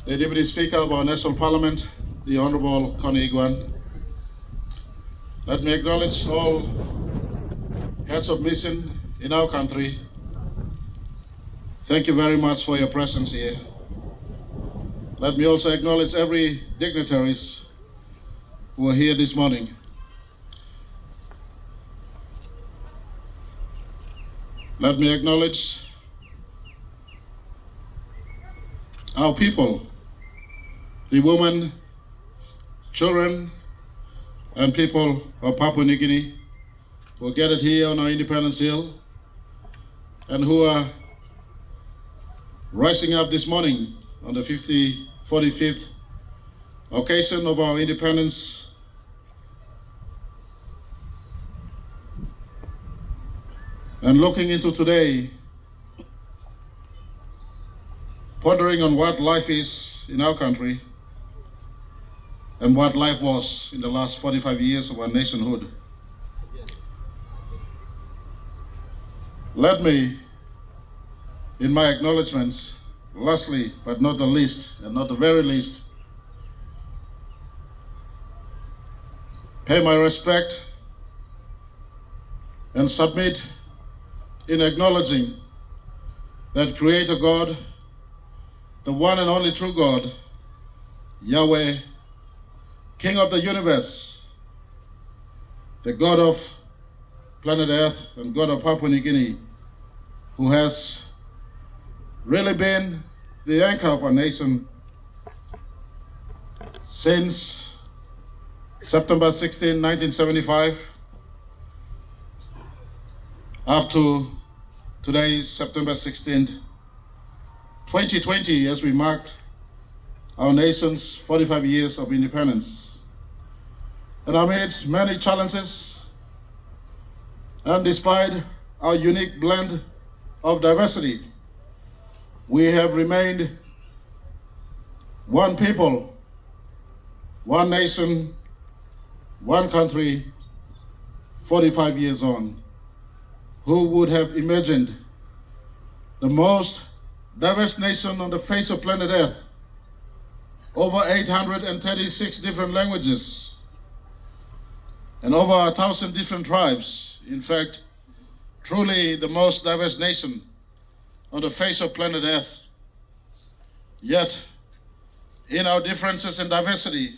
the Deputy Speaker of our National Parliament, the Honourable Connie Igwan. Let me acknowledge all heads of mission in our country. Thank you very much for your presence here. Let me also acknowledge every dignitaries who are here this morning. Let me acknowledge our people, the women, children, and people of Papua New Guinea who are gathered here on our Independence Hill and who are rising up this morning on the 45th occasion of our independence. And looking into today, pondering on what life is in our country and what life was in the last 45 years of our nationhood. Let me, in my acknowledgements, lastly, but not the least, and not the very least, pay my respect and submit in acknowledging that Creator God, the one and only true God, Yahweh, King of the universe, the God of planet Earth and God of Papua New Guinea, who has really been the anchor of our nation since September 16, 1975, up to today, September 16th, 2020, as we marked our nation's 45 years of independence. And amidst many challenges, and despite our unique blend of diversity, we have remained one people, one nation, one country, 45 years on. Who would have imagined the most diverse nation on the face of planet Earth, over 836 different languages, and over 1,000 different tribes. In fact, truly the most diverse nation on the face of planet Earth. Yet, in our differences and diversity,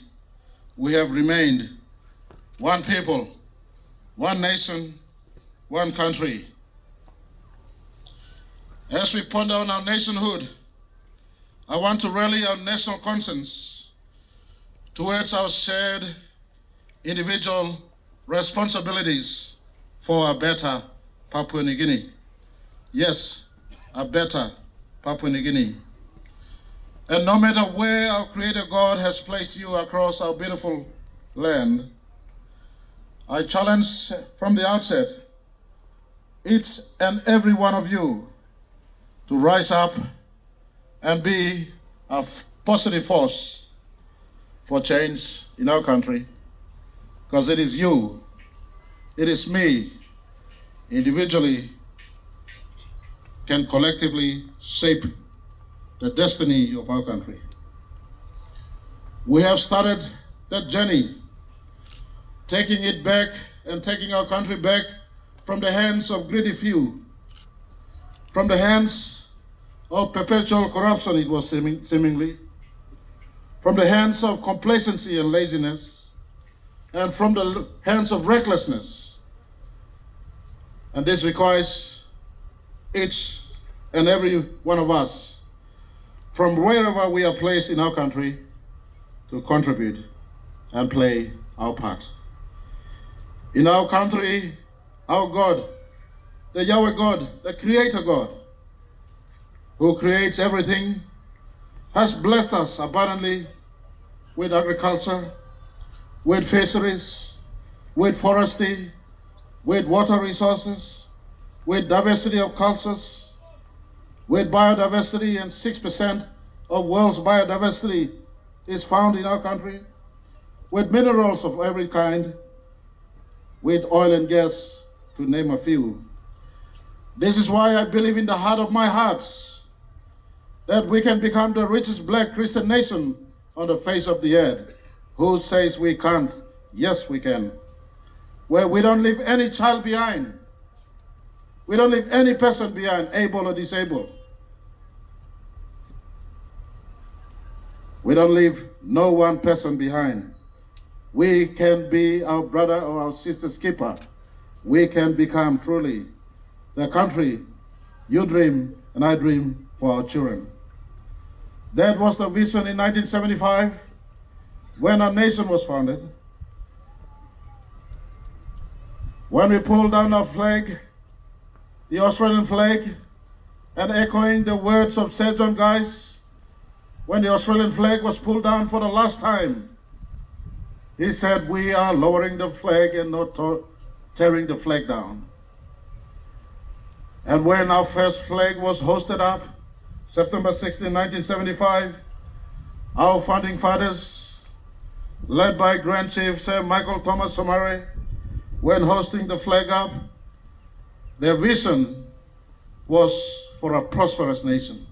we have remained one people, one nation, one country. As we ponder on our nationhood, I want to rally our national conscience towards our shared individual responsibilities for a better Papua New Guinea. Yes, a better Papua New Guinea. And no matter where our Creator God has placed you across our beautiful land, I challenge from the outset each and every one of you to rise up and be a positive force for change in our country, because it is you, it is me, individually, can collectively shape the destiny of our country. We have started that journey, taking it back and taking our country back from the hands of greedy few, from the hands of perpetual corruption, it was seemingly, from the hands of complacency and laziness, and from the hands of recklessness. And this requires each and every one of us, from wherever we are placed in our country, to contribute and play our part. In our country, our God, the Yahweh God, the Creator God, who creates everything, has blessed us abundantly with agriculture, with fisheries, with forestry, with water resources, with diversity of cultures, with biodiversity, and 6% of world's biodiversity is found in our country, with minerals of every kind, with oil and gas, to name a few. This is why I believe in the heart of my heart that we can become the richest black Christian nation on the face of the earth. Who says we can't? Yes, we can. Where we don't leave any child behind. We don't leave any person behind, able or disabled. We don't leave no one person behind. We can be our brother or our sister's keeper. We can become truly the country you dream and I dream for our children. That was the vision in 1975 when our nation was founded. When we pulled down our flag, the Australian flag, and echoing the words of Sir John Guise, when the Australian flag was pulled down for the last time, he said, we are lowering the flag and not tearing the flag down. And when our first flag was hoisted up, September 16, 1975, our founding fathers, led by Grand Chief Sir Michael Thomas Marape, when hosting the flag up, their vision was for a prosperous nation.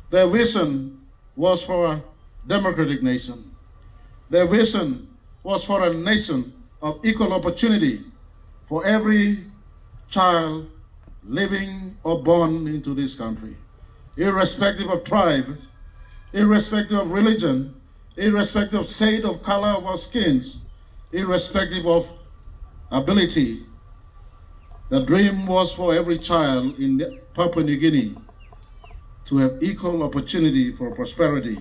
Their vision was for a democratic nation. Their vision was for a nation of equal opportunity for every child living or born into this country, irrespective of tribe, irrespective of religion, irrespective of shade of color of our skins, irrespective of ability. The dream was for every child in Papua New Guinea to have equal opportunity for prosperity.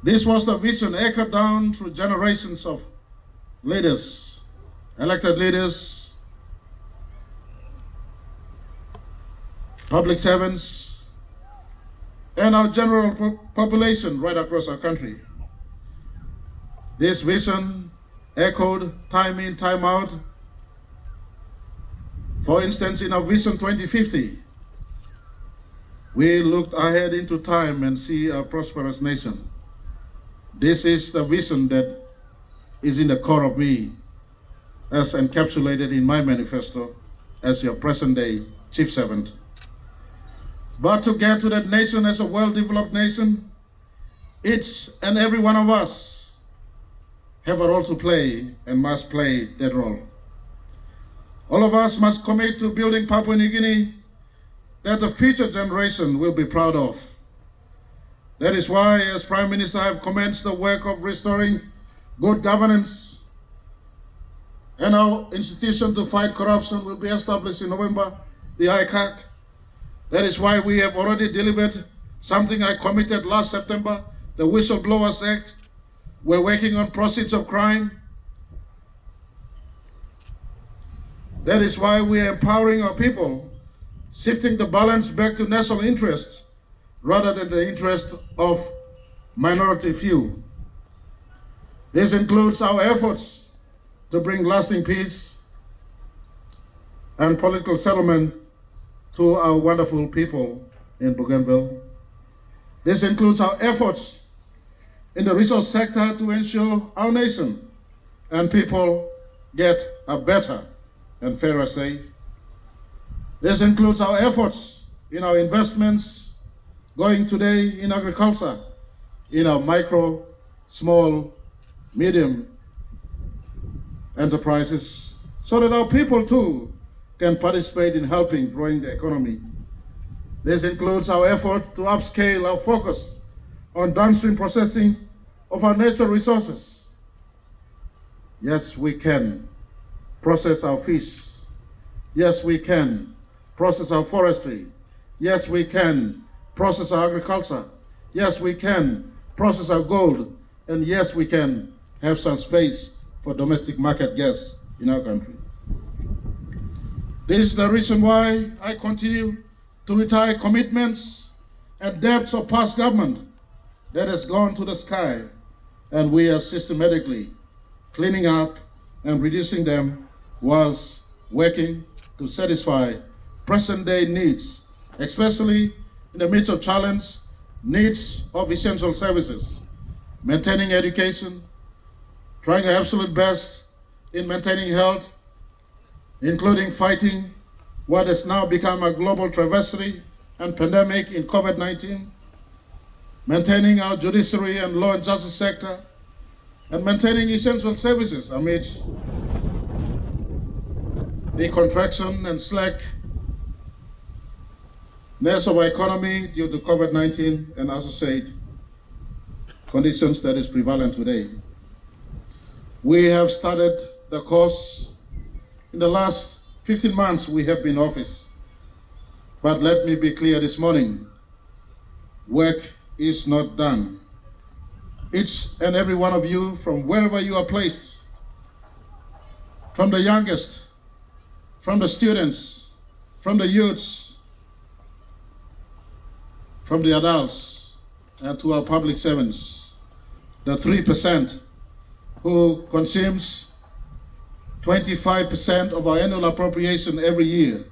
This was the vision echoed down through generations of leaders, elected leaders, public servants, and our general population right across our country. This vision echoed time in, time out. For instance, in our Vision 2050, we looked ahead into time and see a prosperous nation. This is the vision that is in the core of me, as encapsulated in my manifesto as your present-day chief servant. But to get to that nation as a well-developed nation, each and every one of us have a role to play and must play that role. All of us must commit to building Papua New Guinea that the future generation will be proud of. That is why, as Prime Minister, I have commenced the work of restoring good governance, and our institution to fight corruption will be established in November, the ICAC. That is why we have already delivered something I committed last September, the Whistleblowers Act. We're working on proceeds of crime. That is why we are empowering our people, shifting the balance back to national interests rather than the interest of minority few. This includes our efforts to bring lasting peace and political settlement to our wonderful people in Bougainville. This includes our efforts in the resource sector to ensure our nation and people get a better and fairer say. This includes our efforts in our investments going today in agriculture, in our micro, small, medium enterprises, so that our people too can participate in helping growing the economy. This includes our effort to upscale our focus on downstream processing of our natural resources. Yes, we can process our fish. Yes, we can process our forestry. Yes, we can process our agriculture. Yes, we can process our gold. And yes, we can have some space for domestic market gas in our country. This is the reason why I continue to retire commitments and debts of past government that has gone to the sky, and we are systematically cleaning up and reducing them whilst working to satisfy present-day needs, especially in the midst of challenge, needs of essential services, maintaining education, trying our absolute best in maintaining health, including fighting what has now become a global travesty, and pandemic in COVID-19, maintaining our judiciary and law and justice sector, and maintaining essential services amidst the contraction and slackness of our economy due to COVID-19 and associated conditions that is prevalent today. We have started the course in the last 15 months we have been in office. But let me be clear this morning, work is not done. Each and every one of you, from wherever you are placed, from the youngest, from the students, from the youths, from the adults, and to our public servants, the 3% who consumes 25% of our annual appropriation every year,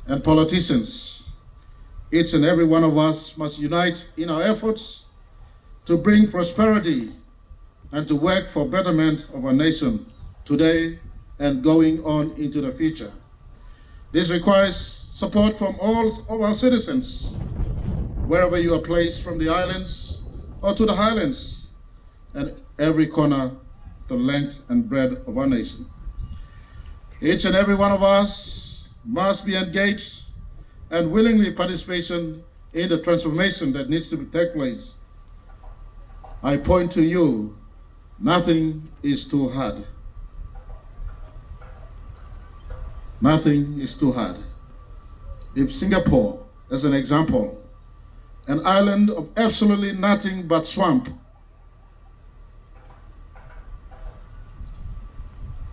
and politicians, each and every one of us must unite in our efforts to bring prosperity and to work for betterment of our nation today and going on into the future. This requires support from all of our citizens, wherever you are placed, from the islands or to the highlands, and every corner, the length and breadth of our nation. Each and every one of us must be engaged and willingly participation in the transformation that needs to take place. I point to you, nothing is too hard. Nothing is too hard. If Singapore, as an example, an island of absolutely nothing but swamp,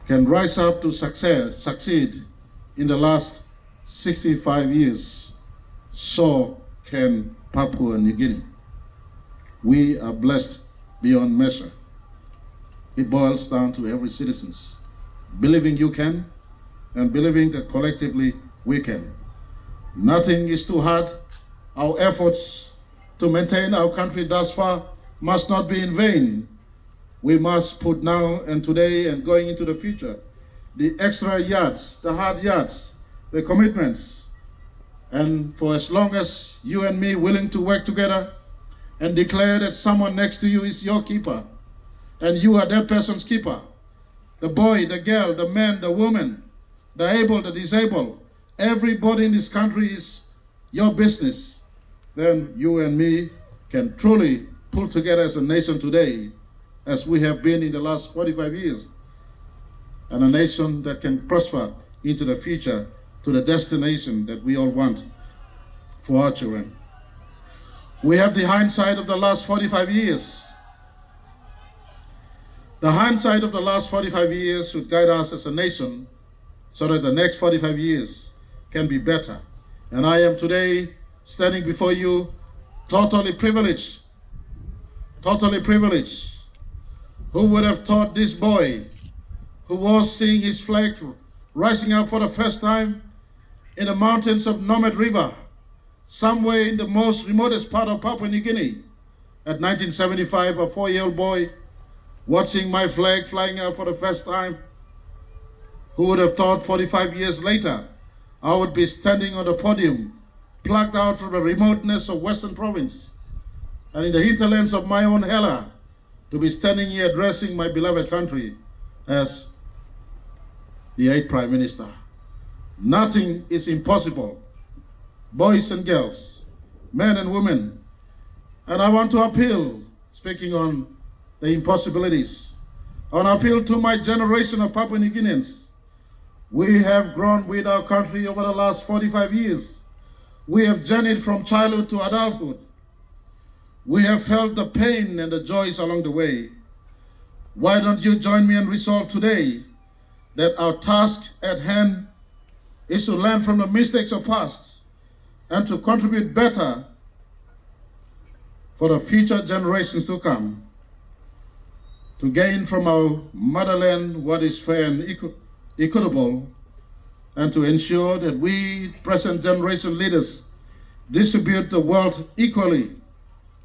can rise up to succeed in the last 65 years, so can Papua New Guinea. We are blessed beyond measure. It boils down to every citizen believing you can and believing that collectively we can. Nothing is too hard. Our efforts to maintain our country thus far must not be in vain. We must put now and today and going into the future the extra yards, the hard yards, the commitments. And for as long as you and me willing to work together and declare that someone next to you is your keeper and you are that person's keeper, the boy, the girl, the man, the woman, the able, the disabled, everybody in this country is your business, then you and me can truly pull together as a nation today, as we have been in the last 45 years, and a nation that can prosper into the future to the destination that we all want for our children. We have the hindsight of the last 45 years. The hindsight of the last 45 years should guide us as a nation so that the next 45 years can be better. And I am today standing before you totally privileged. Who would have thought this boy who was seeing his flag rising up for the first time in the mountains of Nomad River, somewhere in the most remotest part of Papua New Guinea, at 1975, a 4-year-old boy watching my flag flying out for the first time. Who would have thought 45 years later I would be standing on the podium, plucked out from the remoteness of Western Province and in the hinterlands of my own Hela, to be standing here addressing my beloved country as the 8th Prime Minister. Nothing is impossible, boys and girls, men and women. And I want to appeal, speaking on the impossibilities, I want to appeal to my generation of Papua New Guineans. We have grown with our country over the last 45 years. We have journeyed from childhood to adulthood. We have felt the pain and the joys along the way. Why don't you join me and resolve today that our task at hand is to learn from the mistakes of past and to contribute better for the future generations to come, to gain from our motherland what is fair and equitable, and to ensure that we present generation leaders distribute the wealth equally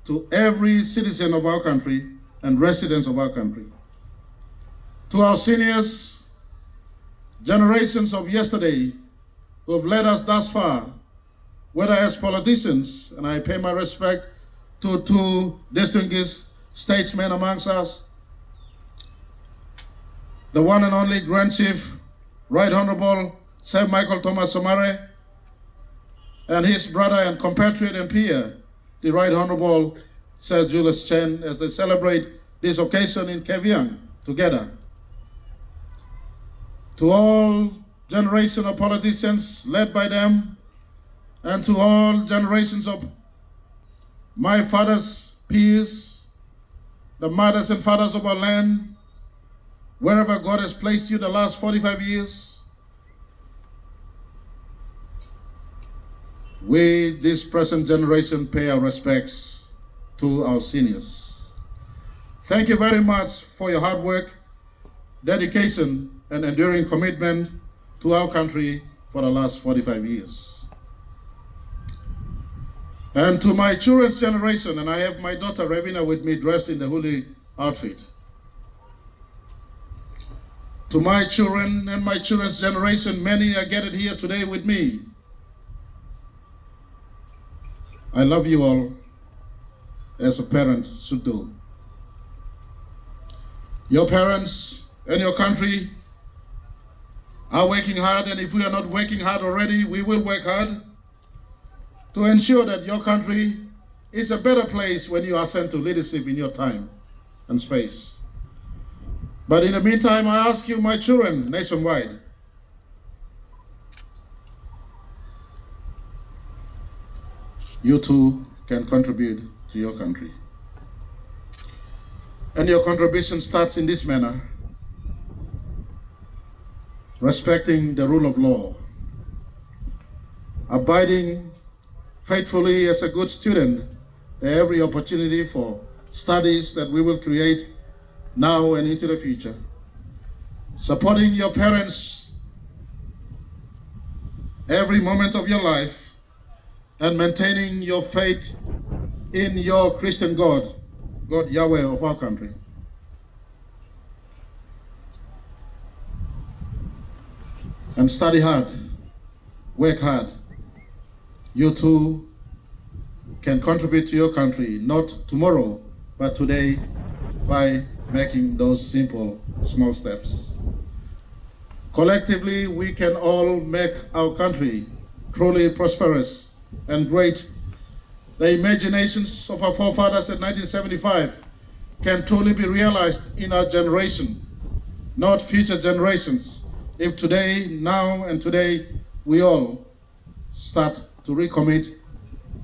to every citizen of our country and residents of our country. To our seniors, generations of yesterday who have led us thus far, whether as politicians, and I pay my respect to two distinguished statesmen amongst us, the one and only Grand Chief, Right Honorable Sir Michael Thomas Marape, and his brother and compatriot and peer, the Right Honorable Sir Julius Chen, as they celebrate this occasion in Keviang together. To all generations of politicians led by them, and to all generations of my father's peers, the mothers and fathers of our land, wherever God has placed you the last 45 years, we, this present generation, pay our respects to our seniors. Thank you very much for your hard work, dedication, and enduring commitment to our country for the last 45 years. And to my children's generation, and I have my daughter Ravina with me dressed in the holy outfit. To my children and my children's generation, many are gathered here today with me. I love you all as a parent should do. Your parents and your country are working hard, and if we are not working hard already, we will work hard to ensure that your country is a better place when you are sent to leadership in your time and space. But in the meantime, I ask you, my children nationwide, you too can contribute to your country. And your contribution starts in this manner: respecting the rule of law, abiding faithfully as a good student every opportunity for studies that we will create now and into the future, supporting your parents every moment of your life, and maintaining your faith in your Christian God, God Yahweh of our country. And study hard, work hard. You too can contribute to your country, not tomorrow, but today, by making those simple, small steps. Collectively, we can all make our country truly prosperous and great. The imaginations of our forefathers in 1975 can truly be realized in our generation, not future generations, if today, now and today, we all start to recommit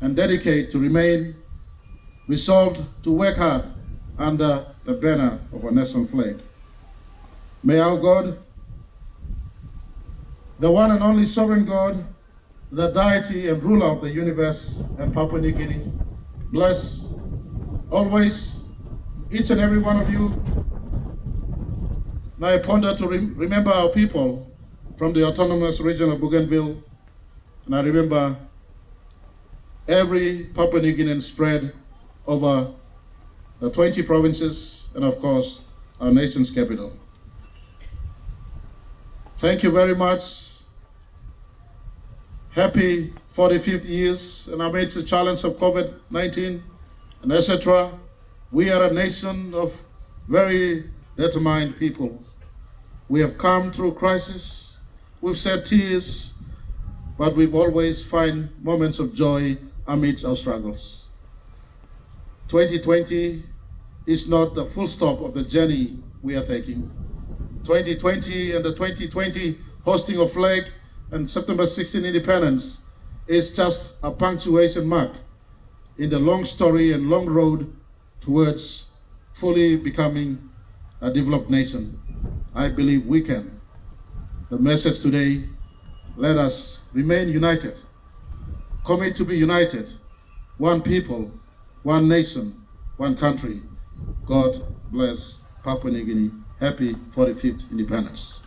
and dedicate to remain resolved to work hard under the banner of our national flag. May our God, the one and only sovereign God, the deity and ruler of the universe and Papua New Guinea, bless always each and every one of you. And I ponder to remember our people from the autonomous region of Bougainville, and I remember every Papua New Guinean spread over the 20 provinces and of course our nation's capital. Thank you very much. Happy 45th years, and amidst the challenge of COVID-19 and etc., we are a nation of very determined people. We have come through crisis, we've shed tears, but we've always find moments of joy amidst our struggles. 2020 is not the full stop of the journey we are taking. 2020 and the 2020 hosting of flag and September 16 independence is just a punctuation mark in the long story and long road towards fully becoming a developed nation. I believe we can. The message today, let us remain united, commit to be united, one people, one nation, one country. God bless Papua New Guinea. Happy 45th independence.